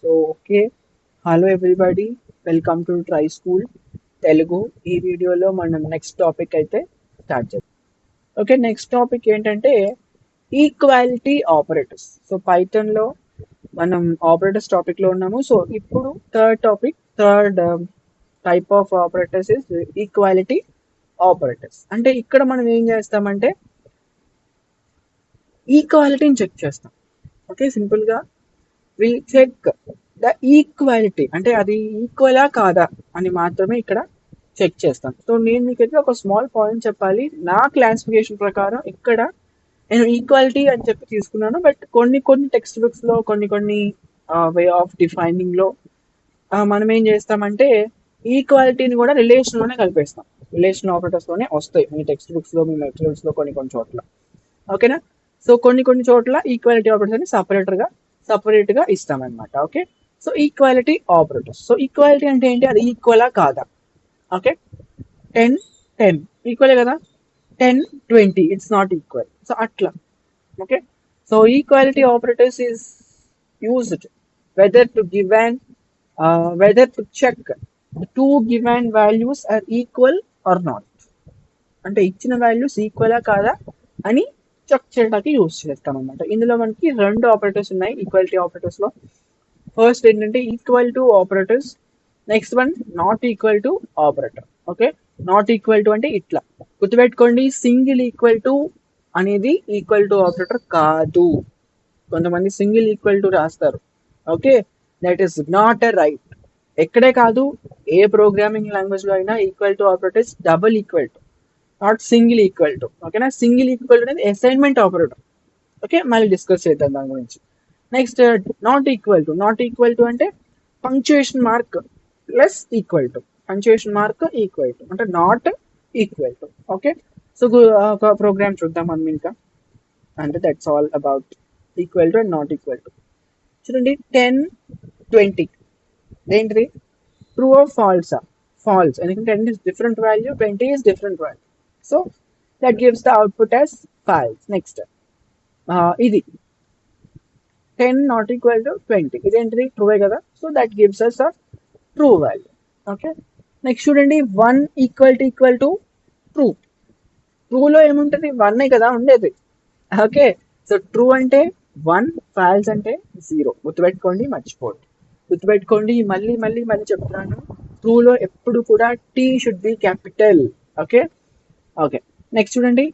So okay, hello everybody, welcome to try school Telugu. ఈ వీడియోలో మనం నెక్స్ట్ టాపిక్ అయితే స్టార్ట్ చేద్దాం. ఓకే, నెక్స్ట్ టాపిక్ ఏంటంటే ఈక్వాలిటీ ఆపరేటర్స్. సో పైథాన్లో మనం ఆపరేటర్స్ టాపిక్లో ఉన్నాము. సో ఇప్పుడు third type of operators is equality operators. అంటే ఇక్కడ మనం ఏం చేస్తామంటే ఈక్వాలిటీని చెక్ చేస్తాం. ఓకే, సింపుల్గా వి చెక్ ద ఈక్వాలిటీ, అంటే అది ఈక్వలా కాదా అని మాత్రమే ఇక్కడ చెక్ చేస్తాం. సో నేను మీకు అయితే ఒక స్మాల్ పాయింట్ చెప్పాలి. నా క్లాసిఫికేషన్ ప్రకారం ఇక్కడ నేను ఈక్వాలిటీ అని చెప్పి తీసుకున్నాను, బట్ కొన్ని టెక్స్ట్ బుక్స్ లో కొన్ని వే ఆఫ్ డిఫైనింగ్ లో మనం ఏం చేస్తామంటే ఈక్వాలిటీని కూడా రిలేషన్ లోనే కలిపేస్తాం. రిలేషన్ ఆపరేటర్స్ లోనే వస్తాయి మీ టెక్స్ట్ బుక్స్ లో, మీ మెటీరియల్స్ లో కొన్ని చోట్ల. ఓకేనా? సో కొన్ని చోట్ల ఈక్వాలిటీ ఆపరేటర్స్ అని సపరేట్ గా ఇస్తామన్నమాట. Okay, so equality operators. So equality అంటే ఏంటి? అది ఈక్వలా కాదా? ఓకే, 10 ఈక్వలే కదా, 10-20 ఇట్స్ నాట్ ఈక్వల్. సో అట్లా. Okay, so equality operators is used whether to give and whether to check two given values are equal or not. అంటే ఇచ్చిన values ఈక్వలా కాదా అని చెక్ చేయడానికి యూజ్ చేస్తాం అనమాట. ఇందులో మనకి రెండు ఆపరేటర్స్ ఉన్నాయి ఈక్వాలిటీ ఆపరేటర్స్ లో. ఫస్ట్ ఏంటంటే equal to operators, next one not equal to operator. Okay, not equal to అంటే ఇట్లా గుర్తుపెట్టుకోండి, సింగిల్ ఈక్వల్ టు అనేది ఈక్వల్ టు ఆపరేటర్ కాదు. కొంతమంది సింగిల్ ఈక్వల్ టు రాస్తారు. Okay, that is not a right. ఎక్కడే కాదు, ఏ ప్రోగ్రామింగ్ లాంగ్వేజ్ లో అయినా equal to operators double equal to, not single equal to. ఓకేనా? సింగిల్ ఈక్వల్ టు అనేది అసైన్మెంట్ ఆపరేటర్. ఓకే, మళ్ళీ డిస్కస్ చేద్దాం దాని గురించి. నెక్స్ట్ నాట్ ఈక్వల్ టు అంటే punctuation mark plus equal to, punctuation mark equal to అంటే not equal to. Okay, so ఒక program చూద్దాం మనం ఇంకా. అంటే that's all about equal to and not equal to. చూడండి, 10-20 ఏంటిది? True or ఫాల్సా? ఫాల్స్, ఎందుకంటే 10 is different value, 20 is different value. So that gives the output as false. Next, ఇది 10 not equal to 20, ఇదేంటిది? ట్రూ కదా. So that gives us a true value. Okay, next చూడండి, 1 equal to true. ట్రూలో ఏముంటుంది? 1 కదా ఉండేది. Okay, so true అంటే 1, falls అంటే 0. గుర్తుపెట్టుకోండి, మర్చిపోండి. గుర్తుపెట్టుకోండి, మళ్ళీ చెప్తున్నాను, ట్రూలో ఎప్పుడు కూడా T should be capital. Okay, okay. Next చూడండి,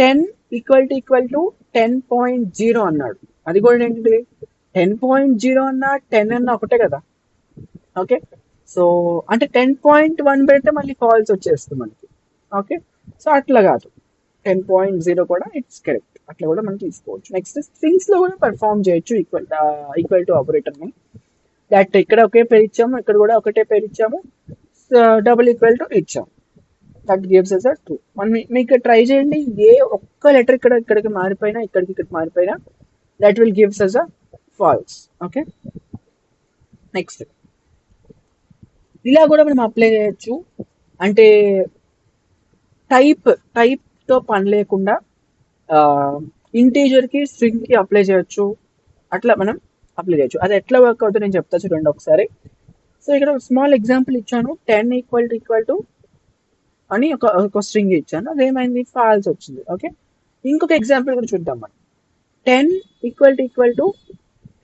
10 ఈక్వల్ టు 10.0 అన్నాడు. అది కూడా ఏంటి? 10.0 అన్నా 10 అన్నా ఒకటే కదా. ఓకే, సో అంటే 10.1 పెడితే మళ్ళీ ఫాల్స్ వచ్చేస్తుంది మనకి. ఓకే, సో అట్లా కాదు, 10.0 కూడా ఇట్స్ కరెక్ట్. అట్లా కూడా మనం తీసుకోవచ్చు. నెక్స్ట్ స్ట్రింగ్స్ లో కూడా పర్ఫామ్ చేయొచ్చు ఈక్వల్ టు ఆపరేటర్ ని. దట్ ఇక్కడ ఒకే పేరు ఇచ్చాము, ఇక్కడ కూడా ఒకటే పేరు ఇచ్చాము, డబుల్ ఈక్వల్ టు ఇచ్చాము. That gives us a true. మనం మీకు ట్రై చేయండి, ఏ ఒక్క లెటర్ ఇక్కడికి మారిపోయినా, ఇక్కడికి మారిపోయినా, that will gives us a false. Okay, next ఇలా కూడా మనం అప్లై చేయొచ్చు. అంటే టైప్ తో పని లేకుండా ఇంటీజర్ కి, స్ట్రింగ్ కి అప్లై చేయొచ్చు. అట్లా మనం అప్లై చేయొచ్చు. అది ఎట్లా వర్క్ అవుతుందో నేను చెప్తా చూడండి ఒకసారి. సో ఇక్కడ స్మాల్ ఎగ్జాంపుల్ ఇచ్చాను, 10 ఈక్వల్ టు అని ఒక స్ట్రింగ్ ఇచ్చాను, అదేమైంది? ఫాల్స్ వచ్చింది. ఓకే, ఇంకొక ఎగ్జాంపుల్ కూడా చూద్దాం మనం. 10 ఈక్వల్ టు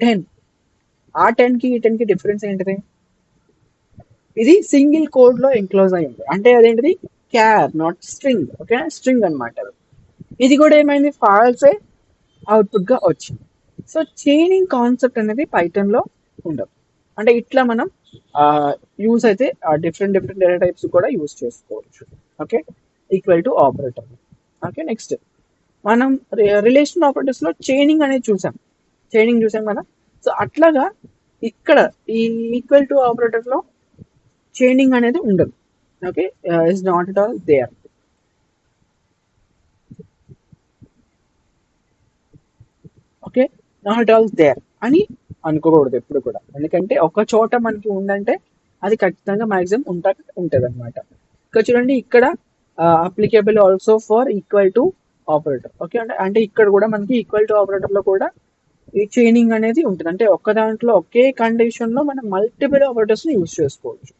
10. ఆ 10 కి ఈ 10 కి డిఫరెన్స్ ఏంటిది? ఇది సింగిల్ కోడ్ లో ఎన్క్లోజ్ అయ్యింది, అంటే అదేంటిది? Char, not string. Okay, string అనమాట. ఇది కూడా ఏమైంది? ఫాల్సే అవుట్పుట్ గా వచ్చింది. సో చైనింగ్ కాన్సెప్ట్ అనేది పైథాన్ లో ఉండదు. అంటే ఇట్లా మనం యూజ్ అయితే డిఫరెంట్ డేటా టైప్స్ కూడా యూజ్ చేసుకోవచ్చు. Okay, equal to operator. Okay, next మనం రిలేషన్ ఆపరేటర్స్ లో చైనింగ్ అనేది చూసాం కదా. సో అట్లాగా ఇక్కడ ఈ ఈక్వల్ టు ఆపరేటర్ లో చైనింగ్ అనేది ఉండదు. Okay, is not at all there. Okay, not all there అని అనుకోకూడదు ఎప్పుడు కూడా, ఎందుకంటే ఒక చోట మనకి ఉందంటే అది ఖచ్చితంగా మ్యాక్సిమం ఉంటుంది అనమాట. ఇక్కడ చూడండి, ఇక్కడ applicable also for equal to operator. Okay, అంటే ఇక్కడ కూడా మనకి ఈక్వల్ టు ఆపరేటర్ లో కూడా ఈ చైనింగ్ అనేది ఉంటుంది. అంటే ఒక్క దాంట్లో ఒకే కండిషన్ లో మనం మల్టిపుల్ ఆపరేటర్స్ ని యూజ్ చేసుకోవచ్చు.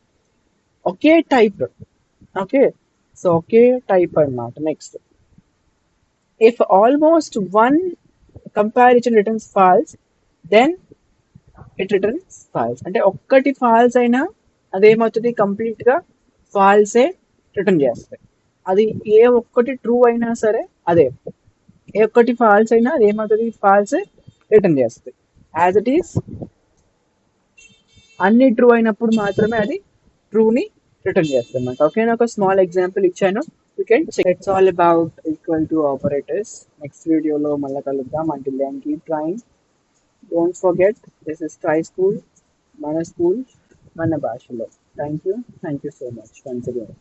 ఒకే టైప్. ఓకే, సో ఒకే టైప్ అన్నమాట. Next, if almost one comparison returns false, then it returns false. అంటే ఒక్కటి ఫాల్స్ అయినా అదేమవుతుంది, కంప్లీట్ గా ఫాల్సే రిటర్న్ చేస్తాయి. అది ఏ ఒక్కటి ట్రూ అయినా సరే అదే, ఏ ఒక్కటి ఫాల్స్ అయినా అది ఏమవుతుంది, ఫాల్స్ రిటర్న్ చేస్తుంది. యాజ్ ఇట్ ఈస్ అన్ని ట్రూ అయినప్పుడు మాత్రమే అది ట్రూని రిటర్న్ చేస్తుంది అన్నమాట. ఓకే, నేను ఒక స్మాల్ ఎగ్జాంపుల్ ఇచ్చాను. You can check. It's all about equal to operators. Next వీడియోలో మళ్ళీ కలుద్దాం. Until then keep trying. Don't forget, this is try school, మన స్కూల్ మన భాషలో. Thank you so much once again.